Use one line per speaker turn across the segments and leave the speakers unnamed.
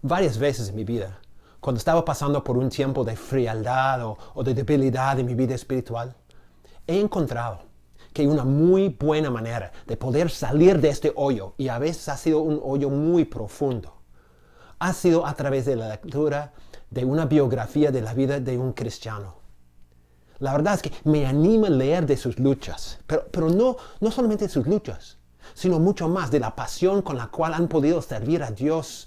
Varias veces en mi vida, cuando estaba pasando por un tiempo de frialdad o de debilidad en mi vida espiritual, he encontrado que una muy buena manera de poder salir de este hoyo, y a veces ha sido un hoyo muy profundo, ha sido a través de la lectura de una biografía de la vida de un cristiano. La verdad es que me anima a leer de sus luchas, pero no solamente de sus luchas, sino mucho más de la pasión con la cual han podido servir a Dios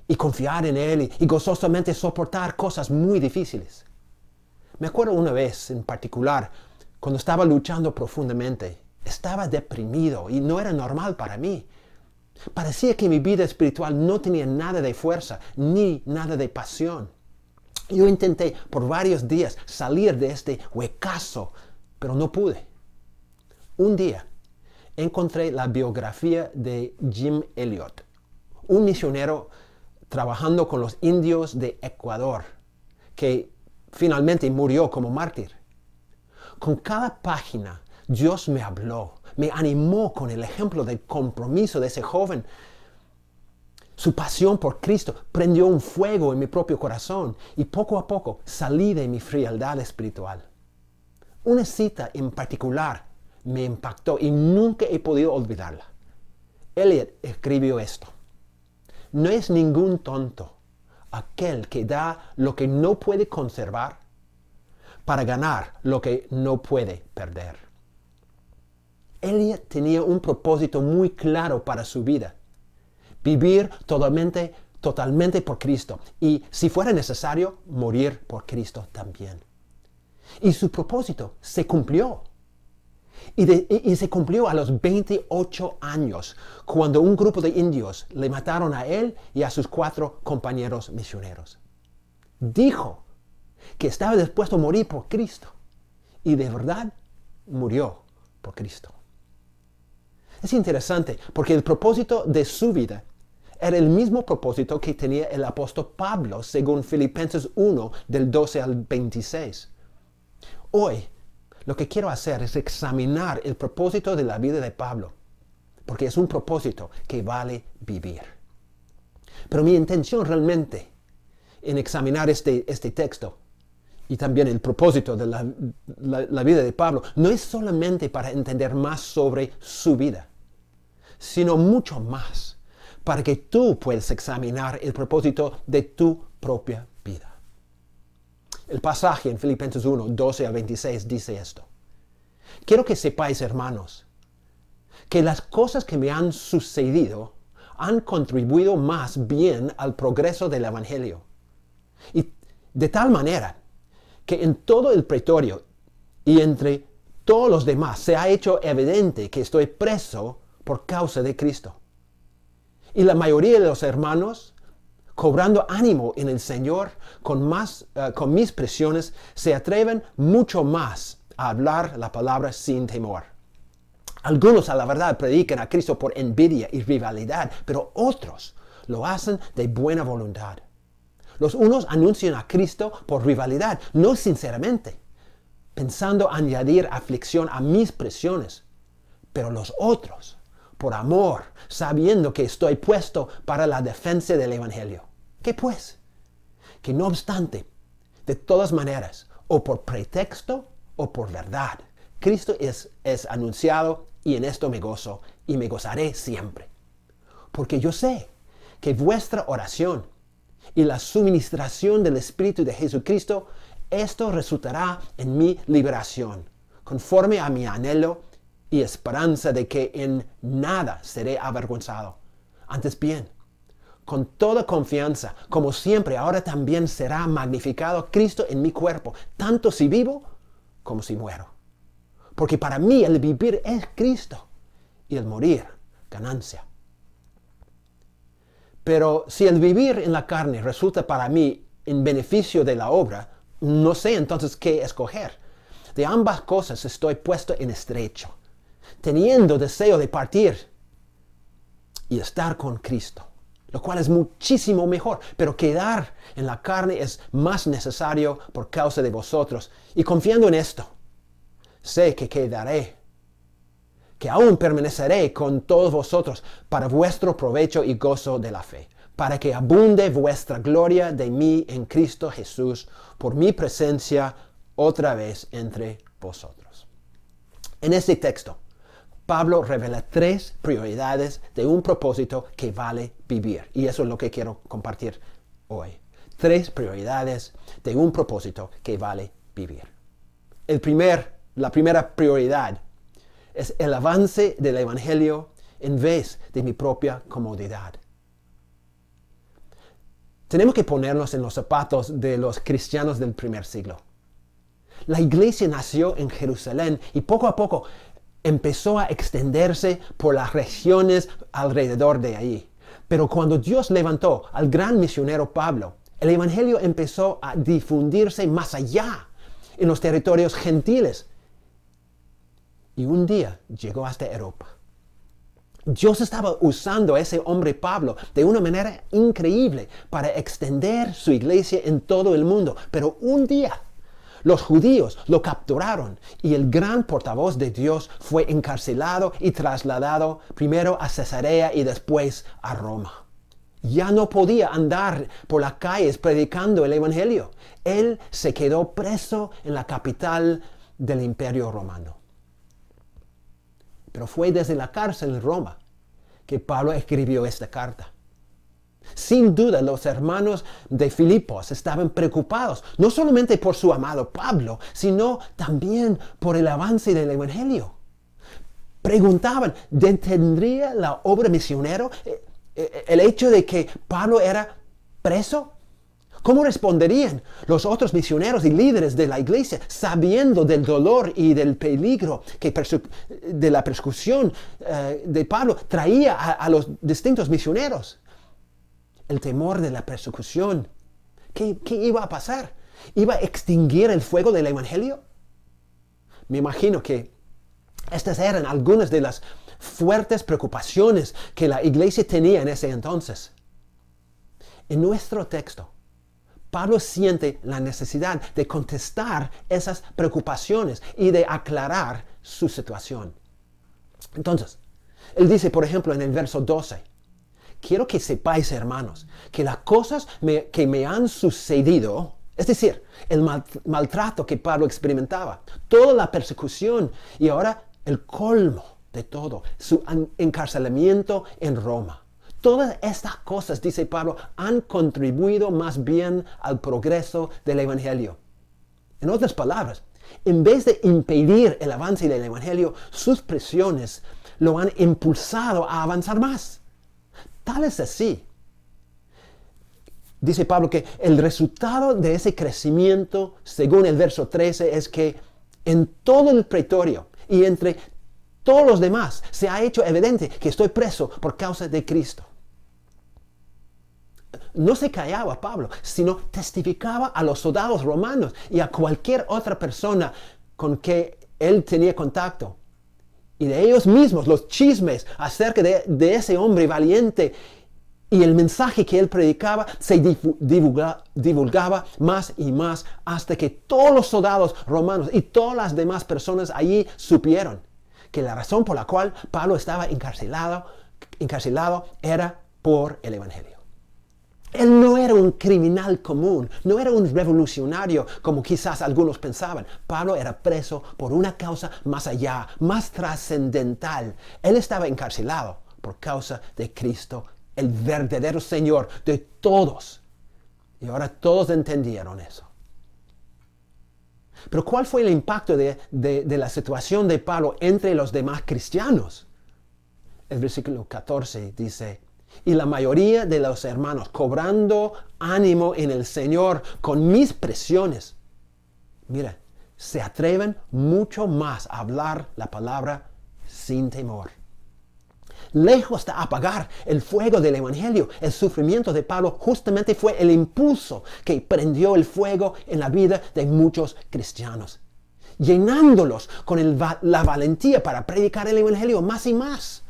y confiar en Él y gozosamente soportar cosas muy difíciles. Me acuerdo una vez en particular, cuando estaba luchando profundamente, estaba deprimido y no era normal para mí. Parecía que mi vida espiritual no tenía nada de fuerza ni nada de pasión. Yo intenté por varios días salir de este huecazo, pero no pude. Un día encontré la biografía de Jim Elliot, un misionero trabajando con los indios de Ecuador, que finalmente murió como mártir. Con cada página, Dios me habló, me animó con el ejemplo del compromiso de ese joven. Su pasión por Cristo prendió un fuego en mi propio corazón y poco a poco salí de mi frialdad espiritual. Una cita en particular me impactó y nunca he podido olvidarla. Elliot escribió esto: no es ningún tonto aquel que da lo que no puede conservar para ganar lo que no puede perder. Elliot tenía un propósito muy claro para su vida: vivir totalmente por Cristo y, si fuera necesario, morir por Cristo también. Y su propósito se cumplió. Y se cumplió a los 28 años, cuando un grupo de indios le mataron a él y a sus 4 compañeros misioneros. Dijo que estaba dispuesto a morir por Cristo, y de verdad murió por Cristo. Es interesante porque el propósito de su vida era el mismo propósito que tenía el apóstol Pablo, según Filipenses 1, del 12 al 26. Hoy, lo que quiero hacer es examinar el propósito de la vida de Pablo, porque es un propósito que vale vivir. Pero mi intención realmente en examinar este texto y también el propósito de la vida de Pablo no es solamente para entender más sobre su vida, sino mucho más para que tú puedas examinar el propósito de tu propia vida. El pasaje en Filipenses 1, 12 a 26 dice esto: quiero que sepáis, hermanos, que las cosas que me han sucedido han contribuido más bien al progreso del Evangelio. Y de tal manera que en todo el pretorio y entre todos los demás se ha hecho evidente que estoy preso por causa de Cristo. Y la mayoría de los hermanos, cobrando ánimo en el Señor con mis presiones, se atreven mucho más a hablar la palabra sin temor. Algunos a la verdad predican a Cristo por envidia y rivalidad, pero otros lo hacen de buena voluntad. Los unos anuncian a Cristo por rivalidad, no sinceramente, pensando añadir aflicción a mis presiones, pero los otros por amor, sabiendo que estoy puesto para la defensa del Evangelio. ¿Qué pues? Que no obstante, de todas maneras, o por pretexto o por verdad, Cristo es anunciado, y en esto me gozo y me gozaré siempre. Porque yo sé que vuestra oración y la suministración del Espíritu de Jesucristo, esto resultará en mi liberación, conforme a mi anhelo y esperanza de que en nada seré avergonzado. Antes bien, con toda confianza, como siempre, ahora también será magnificado Cristo en mi cuerpo, tanto si vivo como si muero. Porque para mí el vivir es Cristo y el morir ganancia. Pero si el vivir en la carne resulta para mí en beneficio de la obra, no sé entonces qué escoger. De ambas cosas estoy puesto en estrecho, teniendo deseo de partir y estar con Cristo, lo cual es muchísimo mejor, pero quedar en la carne es más necesario por causa de vosotros. Y confiando en esto, sé que quedaré, que aún permaneceré con todos vosotros para vuestro provecho y gozo de la fe, para que abunde vuestra gloria de mí en Cristo Jesús, por mi presencia otra vez entre vosotros. En este texto, Pablo revela 3 prioridades de un propósito que vale vivir. Y eso es lo que quiero compartir hoy. 3 prioridades de un propósito que vale vivir. La primera prioridad es el avance del Evangelio en vez de mi propia comodidad. Tenemos que ponernos en los zapatos de los cristianos del primer siglo. La iglesia nació en Jerusalén y poco a poco empezó a extenderse por las regiones alrededor de ahí. Pero cuando Dios levantó al gran misionero Pablo, el evangelio empezó a difundirse más allá, en los territorios gentiles. Y un día llegó hasta Europa. Dios estaba usando a ese hombre Pablo de una manera increíble para extender su iglesia en todo el mundo. Pero un día los judíos lo capturaron y el gran portavoz de Dios fue encarcelado y trasladado primero a Cesarea y después a Roma. Ya no podía andar por las calles predicando el evangelio. Él se quedó preso en la capital del Imperio Romano. Pero fue desde la cárcel en Roma que Pablo escribió esta carta. Sin duda, los hermanos de Filipos estaban preocupados, no solamente por su amado Pablo, sino también por el avance del evangelio. Preguntaban, ¿detendría la obra misionera el hecho de que Pablo era preso? ¿Cómo responderían los otros misioneros y líderes de la iglesia sabiendo del dolor y del peligro de la persecución de Pablo traía a los distintos misioneros? El temor de la persecución. ¿Qué iba a pasar? ¿Iba a extinguir el fuego del evangelio? Me imagino que estas eran algunas de las fuertes preocupaciones que la iglesia tenía en ese entonces. En nuestro texto, Pablo siente la necesidad de contestar esas preocupaciones y de aclarar su situación. Entonces, él dice, por ejemplo, en el verso 12, quiero que sepáis, hermanos, que las cosas que me han sucedido, es decir, el maltrato que Pablo experimentaba, toda la persecución y ahora el colmo de todo, su encarcelamiento en Roma. Todas estas cosas, dice Pablo, han contribuido más bien al progreso del evangelio. En otras palabras, en vez de impedir el avance del evangelio, sus presiones lo han impulsado a avanzar más. Tal es así, dice Pablo, que el resultado de ese crecimiento, según el verso 13, es que en todo el pretorio y entre todos los demás se ha hecho evidente que estoy preso por causa de Cristo. No se callaba Pablo, sino testificaba a los soldados romanos y a cualquier otra persona con que él tenía contacto. Y de ellos mismos, los chismes acerca de ese hombre valiente y el mensaje que él predicaba se divulgaba más y más hasta que todos los soldados romanos y todas las demás personas allí supieron que la razón por la cual Pablo estaba encarcelado era por el evangelio. Él no era un criminal común, no era un revolucionario como quizás algunos pensaban. Pablo era preso por una causa más allá, más trascendental. Él estaba encarcelado por causa de Cristo, el verdadero Señor de todos. Y ahora todos entendieron eso. Pero ¿cuál fue el impacto de la situación de Pablo entre los demás cristianos? El versículo 14 dice, y la mayoría de los hermanos, cobrando ánimo en el Señor con mis presiones, mira, se atreven mucho más a hablar la palabra sin temor. Lejos de apagar el fuego del evangelio, el sufrimiento de Pablo justamente fue el impulso que prendió el fuego en la vida de muchos cristianos, llenándolos con la valentía para predicar el evangelio más y más.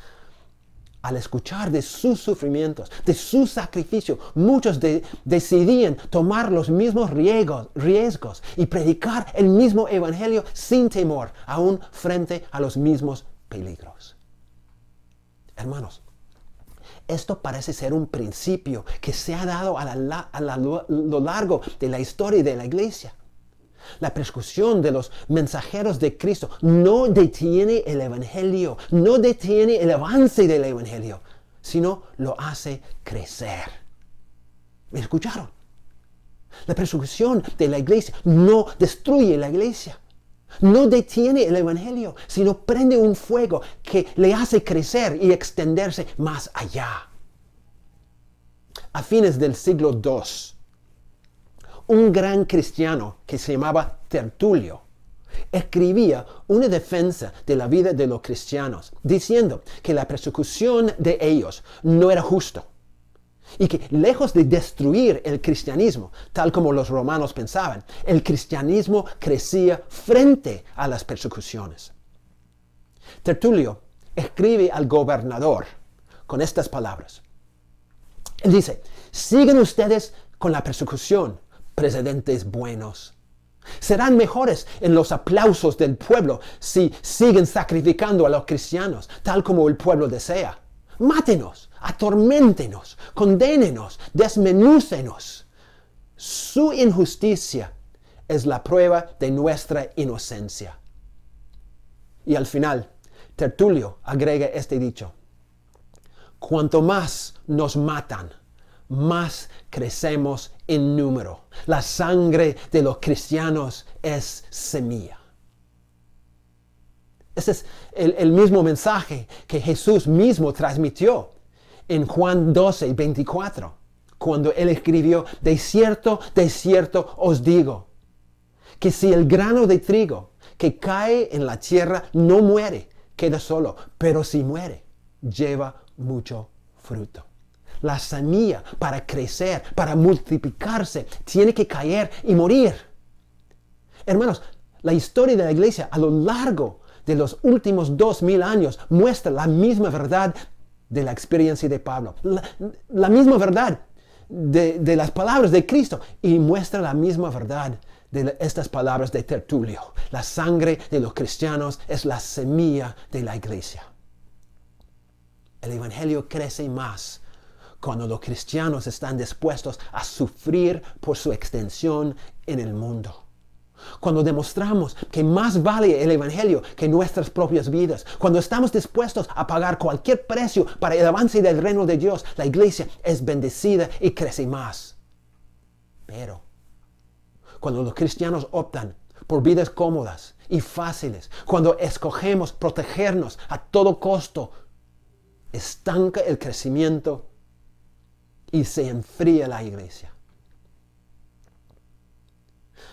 Al escuchar de sus sufrimientos, de su sacrificio, muchos decidían tomar los mismos riesgos y predicar el mismo evangelio sin temor, aún frente a los mismos peligros. Hermanos, Esto parece ser un principio que se ha dado lo largo de la historia de la iglesia. La persecución de los mensajeros de Cristo no detiene el evangelio, no detiene el avance del evangelio, sino lo hace crecer. ¿Me escucharon? La persecución de la iglesia no destruye la iglesia, no detiene el evangelio, sino prende un fuego que le hace crecer y extenderse más allá. A fines del siglo II, un gran cristiano que se llamaba Tertulio escribía una defensa de la vida de los cristianos, diciendo que la persecución de ellos no era justo y que lejos de destruir el cristianismo, tal como los romanos pensaban, el cristianismo crecía frente a las persecuciones. Tertulio escribe al gobernador con estas palabras. Él dice: siguen ustedes con la persecución, presidentes buenos. Serán mejores en los aplausos del pueblo si siguen sacrificando a los cristianos, tal como el pueblo desea. Mátenos, atorméntenos, condénenos, desmenúcenos. Su injusticia es la prueba de nuestra inocencia. Y al final, Tertulio agrega este dicho: cuanto más nos matan, más crecemos en número. La sangre de los cristianos es semilla. Ese es el mismo mensaje que Jesús mismo transmitió en Juan 12:24, cuando él escribió: de cierto os digo, que si el grano de trigo que cae en la tierra no muere, queda solo, pero si muere, lleva mucho fruto. La semilla, para crecer, para multiplicarse, tiene que caer y morir. Hermanos, la historia de la iglesia a lo largo de los últimos 2000 años muestra la misma verdad de la experiencia de Pablo, la misma verdad de las palabras de Cristo, y muestra la misma verdad de estas palabras de Tertulio. La sangre de los cristianos es la semilla de la iglesia. El evangelio crece más cuando los cristianos están dispuestos a sufrir por su extensión en el mundo. Cuando demostramos que más vale el evangelio que nuestras propias vidas. Cuando estamos dispuestos a pagar cualquier precio para el avance del reino de Dios, la iglesia es bendecida y crece más. Pero cuando los cristianos optan por vidas cómodas y fáciles, cuando escogemos protegernos a todo costo, estanca el crecimiento y se enfría la iglesia.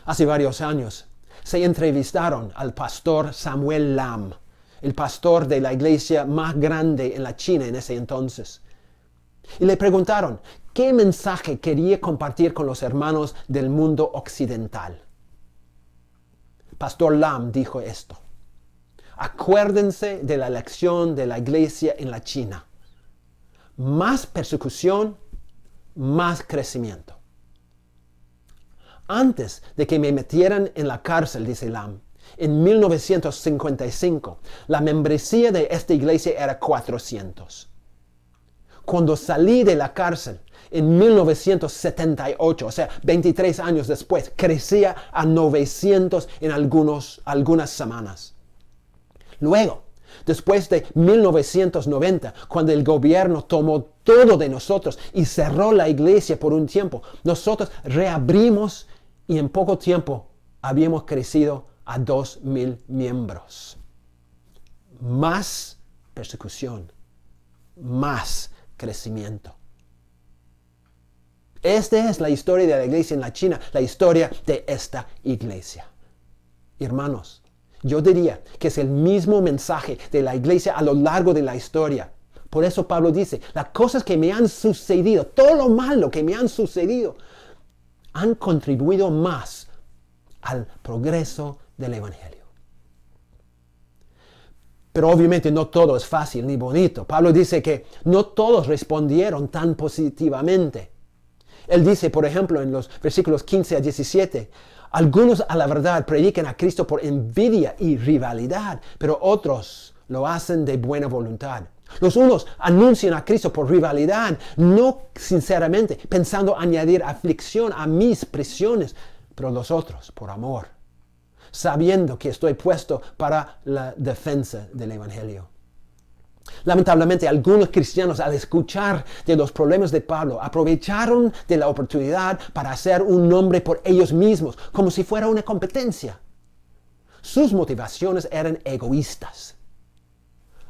Hace varios años se entrevistaron al pastor Samuel Lam, el pastor de la iglesia más grande en la China en ese entonces. Y le preguntaron qué mensaje quería compartir con los hermanos del mundo occidental. Pastor Lam dijo esto: acuérdense de la lección de la iglesia en la China. Más persecución, más crecimiento. Antes de que me metieran en la cárcel, dice Lam, en 1955, la membresía de esta iglesia era 400. Cuando salí de la cárcel en 1978, o sea, 23 años después, crecía a 900 en algunas semanas. Luego, después de 1990, cuando el gobierno tomó todo de nosotros y cerró la iglesia por un tiempo, nosotros reabrimos y en poco tiempo habíamos crecido a 2,000 miembros. Más persecución, más crecimiento. Esta es la historia de la iglesia en la China, la historia de esta iglesia. Hermanos, yo diría que es el mismo mensaje de la iglesia a lo largo de la historia. Por eso Pablo dice: las cosas que me han sucedido, todo lo malo que me han sucedido, han contribuido más al progreso del evangelio. Pero obviamente no todo es fácil ni bonito. Pablo dice que no todos respondieron tan positivamente. Él dice, por ejemplo, en los versículos 15 a 17, algunos a la verdad predican a Cristo por envidia y rivalidad, pero otros lo hacen de buena voluntad. Los unos anuncian a Cristo por rivalidad, no sinceramente, pensando añadir aflicción a mis prisiones, pero los otros por amor, sabiendo que estoy puesto para la defensa del Evangelio. Lamentablemente, algunos cristianos, al escuchar de los problemas de Pablo, aprovecharon de la oportunidad para hacer un nombre por ellos mismos, como si fuera una competencia. Sus motivaciones eran egoístas.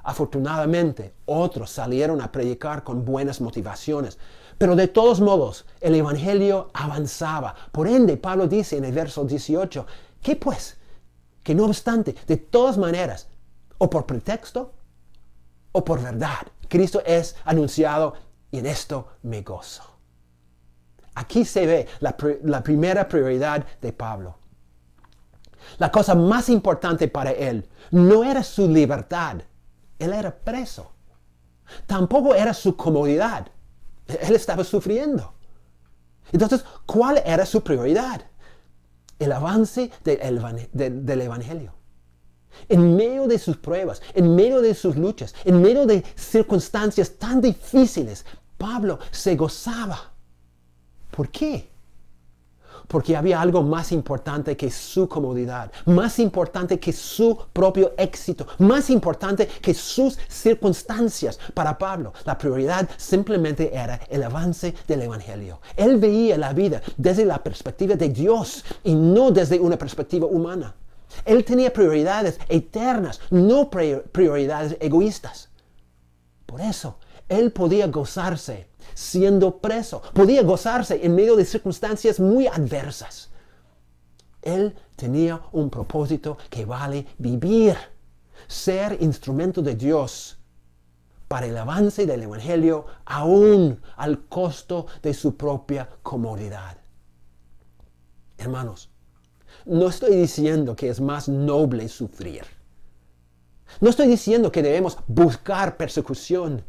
Afortunadamente, otros salieron a predicar con buenas motivaciones, pero de todos modos, el Evangelio avanzaba. Por ende, Pablo dice en el verso 18, ¿qué pues? Que no obstante, de todas maneras, o por pretexto, o por verdad, Cristo es anunciado y en esto me gozo. Aquí se ve la primera prioridad de Pablo. La cosa más importante para él no era su libertad. Él era preso. Tampoco era su comodidad. Él estaba sufriendo. Entonces, ¿cuál era su prioridad? El avance del Evangelio. En medio de sus pruebas, en medio de sus luchas, en medio de circunstancias tan difíciles, Pablo se gozaba. ¿Por qué? Porque había algo más importante que su comodidad, más importante que su propio éxito, más importante que sus circunstancias. Para Pablo, la prioridad simplemente era el avance del Evangelio. Él veía la vida desde la perspectiva de Dios y no desde una perspectiva humana. Él tenía prioridades eternas, no prioridades egoístas. Por eso, él podía gozarse siendo preso. Podía gozarse en medio de circunstancias muy adversas. Él tenía un propósito que vale vivir. Ser instrumento de Dios para el avance del Evangelio, aún al costo de su propia comodidad. Hermanos, no estoy diciendo que es más noble sufrir. No estoy diciendo que debemos buscar persecución.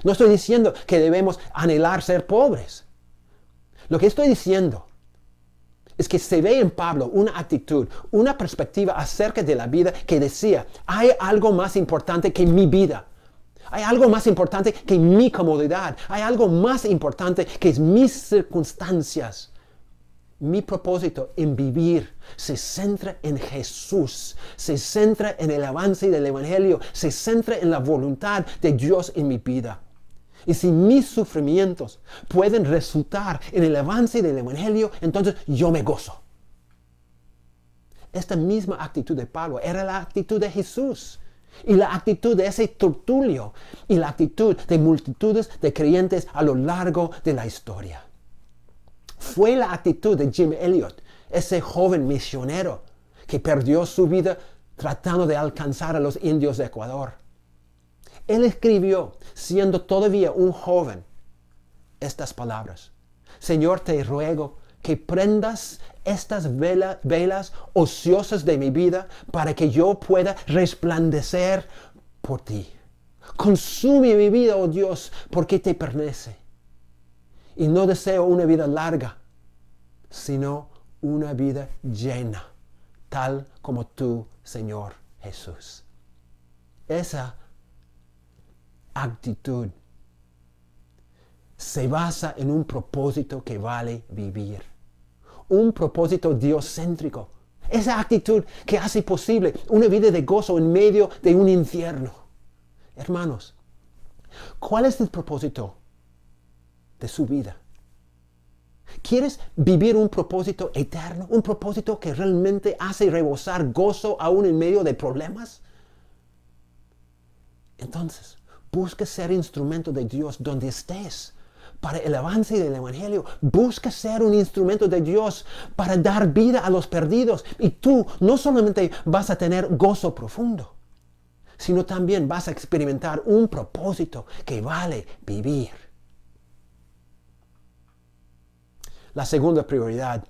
No estoy diciendo que debemos anhelar ser pobres. Lo que estoy diciendo es que se ve en Pablo una actitud, una perspectiva acerca de la vida que decía, hay algo más importante que mi vida. Hay algo más importante que mi comodidad. Hay algo más importante que mis circunstancias. Mi propósito en vivir se centra en Jesús, se centra en el avance del Evangelio, se centra en la voluntad de Dios en mi vida. Y si mis sufrimientos pueden resultar en el avance del Evangelio, entonces yo me gozo. Esta misma actitud de Pablo era la actitud de Jesús y la actitud de ese Tertulio y la actitud de multitudes de creyentes a lo largo de la historia. Fue la actitud de Jim Elliot, ese joven misionero que perdió su vida tratando de alcanzar a los indios de Ecuador. Él escribió, siendo todavía un joven, estas palabras: Señor, te ruego que prendas estas velas ociosas de mi vida para que yo pueda resplandecer por ti. Consume mi vida, oh Dios, porque te pertenece. Y no deseo una vida larga, sino una vida llena, tal como tú, Señor Jesús. Esa actitud se basa en un propósito que vale vivir. Un propósito diocéntrico. Esa actitud que hace posible una vida de gozo en medio de un infierno. Hermanos, ¿cuál es el propósito de su vida? ¿Quieres vivir un propósito eterno? ¿Un propósito que realmente hace rebosar gozo aún en medio de problemas? Entonces, busca ser instrumento de Dios donde estés para el avance del Evangelio. Busca ser un instrumento de Dios para dar vida a los perdidos. Y tú no solamente vas a tener gozo profundo, sino también vas a experimentar un propósito que vale vivir. La segunda prioridad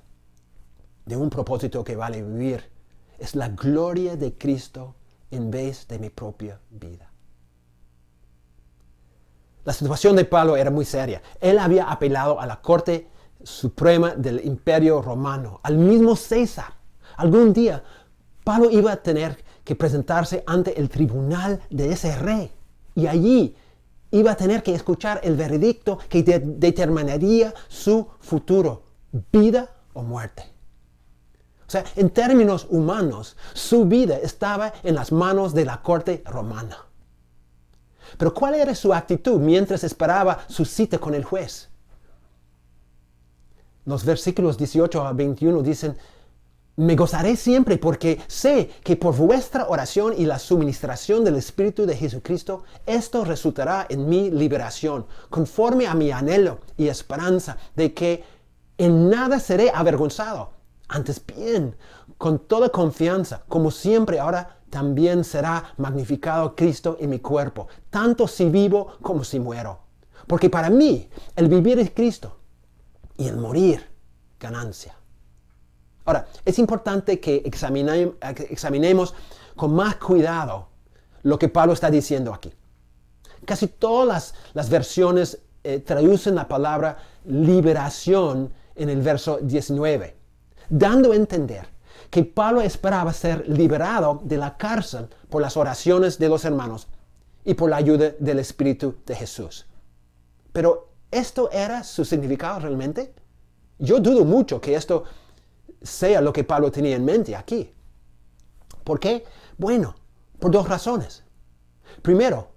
de un propósito que vale vivir es la gloria de Cristo en vez de mi propia vida. La situación de Pablo era muy seria. Él había apelado a la Corte Suprema del Imperio Romano, al mismo César. Algún día, Pablo iba a tener que presentarse ante el tribunal de ese rey. Y allí iba a tener que escuchar el veredicto que determinaría su futuro, vida o muerte. O sea, en términos humanos, su vida estaba en las manos de la corte romana. Pero ¿cuál era su actitud mientras esperaba su cita con el juez? Los versículos 18 a 21 dicen: me gozaré siempre porque sé que por vuestra oración y la suministración del Espíritu de Jesucristo, esto resultará en mi liberación, conforme a mi anhelo y esperanza de que en nada seré avergonzado. Antes bien, con toda confianza, como siempre ahora, también será magnificado Cristo en mi cuerpo, tanto si vivo como si muero. Porque para mí el vivir es Cristo y el morir ganancia. Ahora, es importante que examinemos con más cuidado lo que Pablo está diciendo aquí. Casi todas las versiones traducen la palabra liberación en el verso 19, dando a entender que Pablo esperaba ser liberado de la cárcel por las oraciones de los hermanos y por la ayuda del Espíritu de Jesús. Pero, ¿esto era su significado realmente? Yo dudo mucho que esto sea lo que Pablo tenía en mente aquí. ¿Por qué? Bueno, por dos razones. Primero,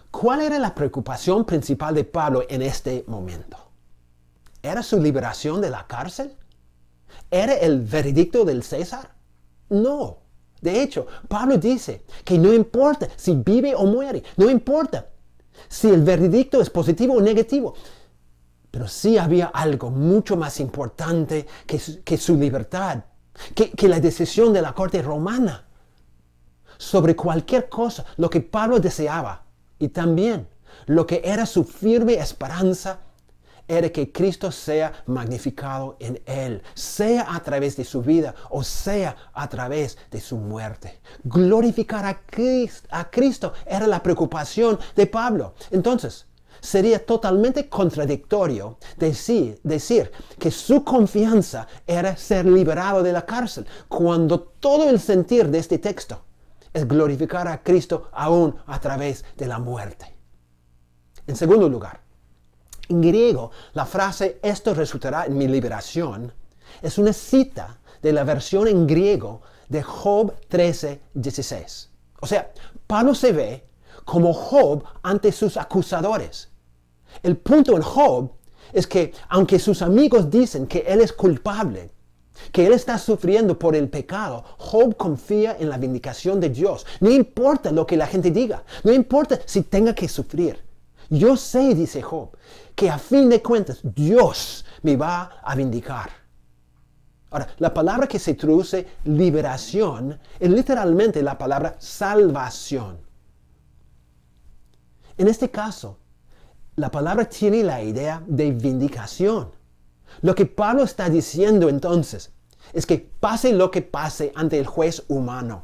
¿cuál era la preocupación principal de Pablo en este momento? ¿Era su liberación de la cárcel? ¿Era el veredicto del César? No. De hecho, Pablo dice que no importa si vive o muere, no importa si el veredicto es positivo o negativo. Pero sí había algo mucho más importante que su libertad, que la decisión de la corte romana. Sobre cualquier cosa, lo que Pablo deseaba, y también lo que era su firme esperanza, era que Cristo sea magnificado en él, sea a través de su vida o sea a través de su muerte. Glorificar a Cristo era la preocupación de Pablo. Entonces, sería totalmente contradictorio decir que su confianza era ser liberado de la cárcel, cuando todo el sentir de este texto es glorificar a Cristo aún a través de la muerte. En segundo lugar, en griego, la frase "esto resultará en mi liberación" es una cita de la versión en griego de Job 13:16. O sea, Pablo se ve como Job ante sus acusadores. El punto en Job es que, aunque sus amigos dicen que él es culpable, que él está sufriendo por el pecado, Job confía en la vindicación de Dios. No importa lo que la gente diga, no importa si tenga que sufrir. Yo sé, dice Job, que a fin de cuentas Dios me va a vindicar. Ahora, la palabra que se traduce liberación es literalmente la palabra salvación. En este caso, la palabra tiene la idea de vindicación. Lo que Pablo está diciendo entonces es que pase lo que pase ante el juez humano,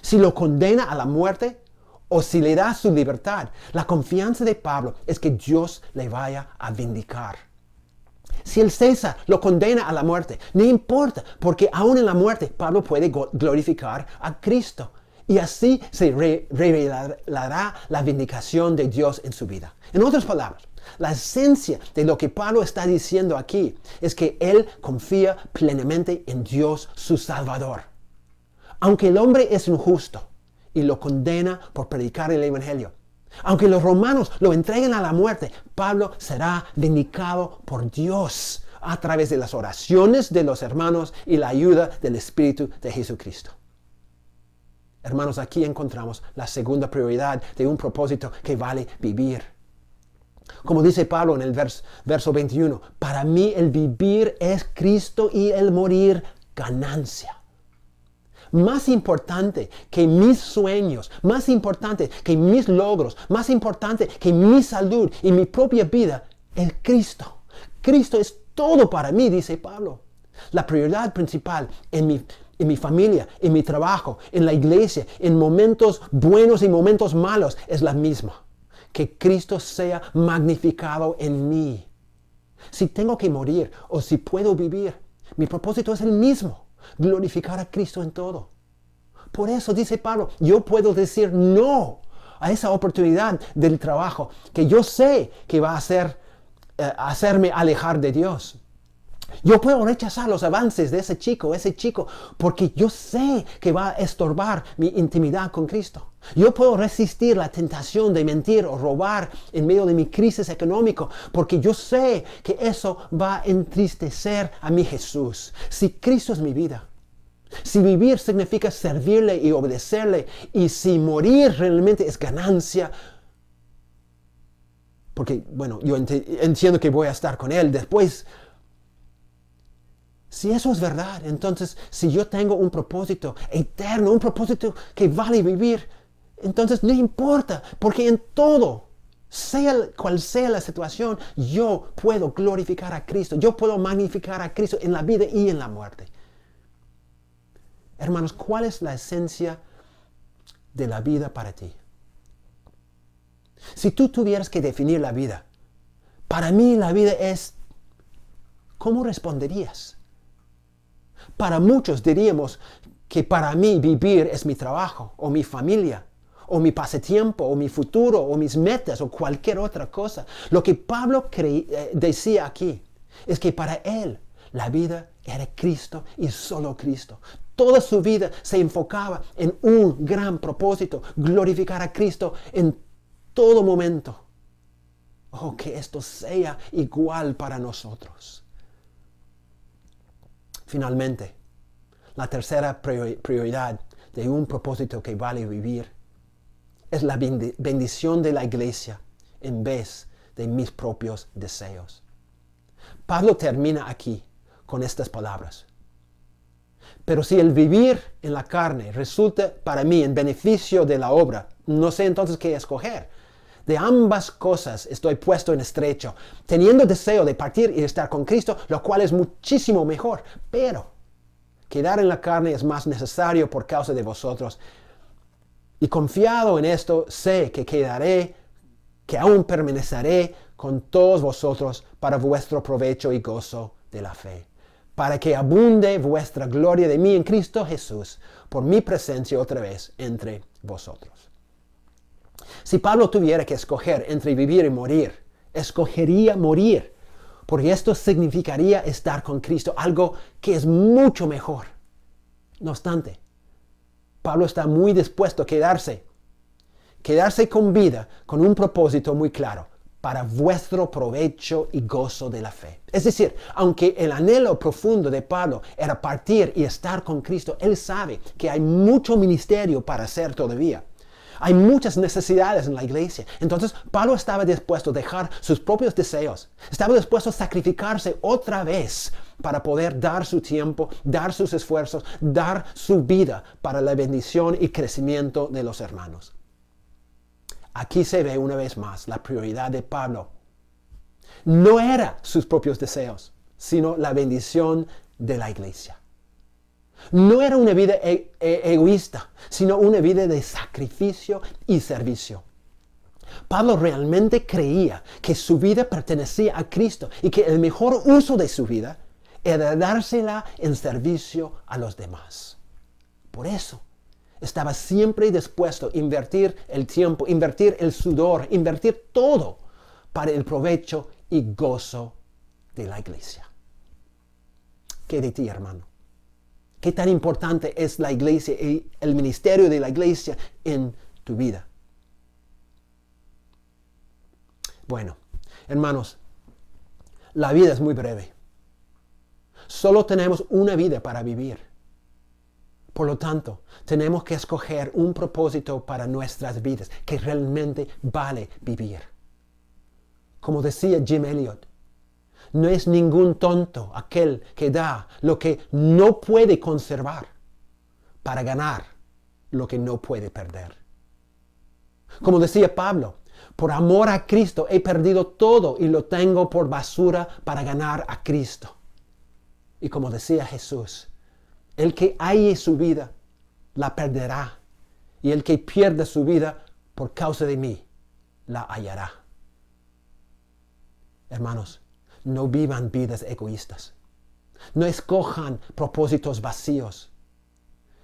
si lo condena a la muerte o si le da su libertad, la confianza de Pablo es que Dios le vaya a vindicar. Si el César lo condena a la muerte, no importa, porque aún en la muerte Pablo puede glorificar a Cristo. Y así se revelará la vindicación de Dios en su vida. En otras palabras, la esencia de lo que Pablo está diciendo aquí es que él confía plenamente en Dios, su Salvador. Aunque el hombre es injusto y lo condena por predicar el Evangelio, aunque los romanos lo entreguen a la muerte, Pablo será vindicado por Dios a través de las oraciones de los hermanos y la ayuda del Espíritu de Jesucristo. Hermanos, aquí encontramos la segunda prioridad de un propósito que vale vivir. Como dice Pablo en el verso 21, para mí el vivir es Cristo y el morir ganancia. Más importante que mis sueños, más importante que mis logros, más importante que mi salud y mi propia vida, es Cristo. Cristo es todo para mí, dice Pablo. La prioridad principal en mi familia, en mi trabajo, en la iglesia, en momentos buenos y momentos malos, es la misma. Que Cristo sea magnificado en mí. Si tengo que morir o si puedo vivir, mi propósito es el mismo: glorificar a Cristo en todo. Por eso dice Pablo, yo puedo decir no a esa oportunidad del trabajo que yo sé que va a hacerme alejar de Dios. Yo puedo rechazar los avances de ese chico, porque yo sé que va a estorbar mi intimidad con Cristo. Yo puedo resistir la tentación de mentir o robar en medio de mi crisis económica, porque yo sé que eso va a entristecer a mi Jesús. Si Cristo es mi vida, si vivir significa servirle y obedecerle, y si morir realmente es ganancia, porque, bueno, yo entiendo que voy a estar con Él después. Si eso es verdad, entonces si yo tengo un propósito eterno, un propósito que vale vivir, entonces no importa, porque en todo, sea cual sea la situación, yo puedo glorificar a Cristo, yo puedo magnificar a Cristo en la vida y en la muerte. Hermanos, ¿cuál es la esencia de la vida para ti? Si tú tuvieras que definir la vida, para mí la vida es, ¿cómo responderías? Para muchos diríamos que para mí vivir es mi trabajo, o mi familia, o mi pasatiempo, o mi futuro, o mis metas, o cualquier otra cosa. Lo que Pablo decía aquí es que para él la vida era Cristo y solo Cristo. Toda su vida se enfocaba en un gran propósito, glorificar a Cristo en todo momento. Oh, que esto sea igual para nosotros. Finalmente, la tercera prioridad de un propósito que vale vivir es la bendición de la iglesia en vez de mis propios deseos. Pablo termina aquí con estas palabras. Pero si el vivir en la carne resulta para mí en beneficio de la obra, no sé entonces qué escoger. De ambas cosas estoy puesto en estrecho, teniendo deseo de partir y estar con Cristo, lo cual es muchísimo mejor. Pero quedar en la carne es más necesario por causa de vosotros. Y confiado en esto, sé que quedaré, que aún permaneceré con todos vosotros para vuestro provecho y gozo de la fe, para que abunde vuestra gloria de mí en Cristo Jesús, por mi presencia otra vez entre vosotros. Si Pablo tuviera que escoger entre vivir y morir, escogería morir, porque esto significaría estar con Cristo, algo que es mucho mejor. No obstante, Pablo está muy dispuesto a quedarse con vida, con un propósito muy claro, para vuestro provecho y gozo de la fe. Es decir, aunque el anhelo profundo de Pablo era partir y estar con Cristo, él sabe que hay mucho ministerio para hacer todavía. Hay muchas necesidades en la iglesia. Entonces, Pablo estaba dispuesto a dejar sus propios deseos. Estaba dispuesto a sacrificarse otra vez para poder dar su tiempo, dar sus esfuerzos, dar su vida para la bendición y crecimiento de los hermanos. Aquí se ve una vez más la prioridad de Pablo. No era sus propios deseos, sino la bendición de la iglesia. No era una vida egoísta, sino una vida de sacrificio y servicio. Pablo realmente creía que su vida pertenecía a Cristo y que el mejor uso de su vida era dársela en servicio a los demás. Por eso estaba siempre dispuesto a invertir el tiempo, invertir el sudor, invertir todo para el provecho y gozo de la iglesia. ¿Qué de ti, hermano? ¿Qué tan importante es la iglesia y el ministerio de la iglesia en tu vida? Bueno, hermanos, la vida es muy breve. Solo tenemos una vida para vivir. Por lo tanto, tenemos que escoger un propósito para nuestras vidas que realmente vale vivir. Como decía Jim Elliot, no es ningún tonto aquel que da lo que no puede conservar para ganar lo que no puede perder. Como decía Pablo, por amor a Cristo he perdido todo y lo tengo por basura para ganar a Cristo. Y como decía Jesús, el que halle su vida, la perderá. Y el que pierda su vida por causa de mí, la hallará. Hermanos, no vivan vidas egoístas. No escojan propósitos vacíos.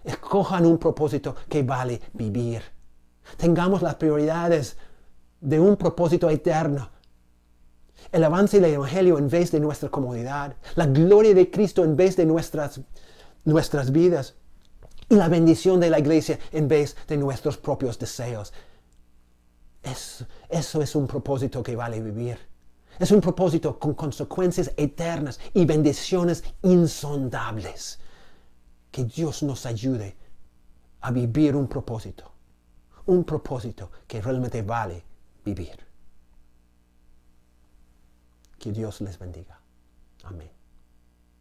Escojan un propósito que vale vivir. Tengamos las prioridades de un propósito eterno. El avance del Evangelio en vez de nuestra comodidad. La gloria de Cristo en vez de nuestras vidas. Y la bendición de la iglesia en vez de nuestros propios deseos. Eso es un propósito que vale vivir. Es un propósito con consecuencias eternas y bendiciones insondables. Que Dios nos ayude a vivir un propósito que realmente vale vivir. Que Dios les bendiga. Amén.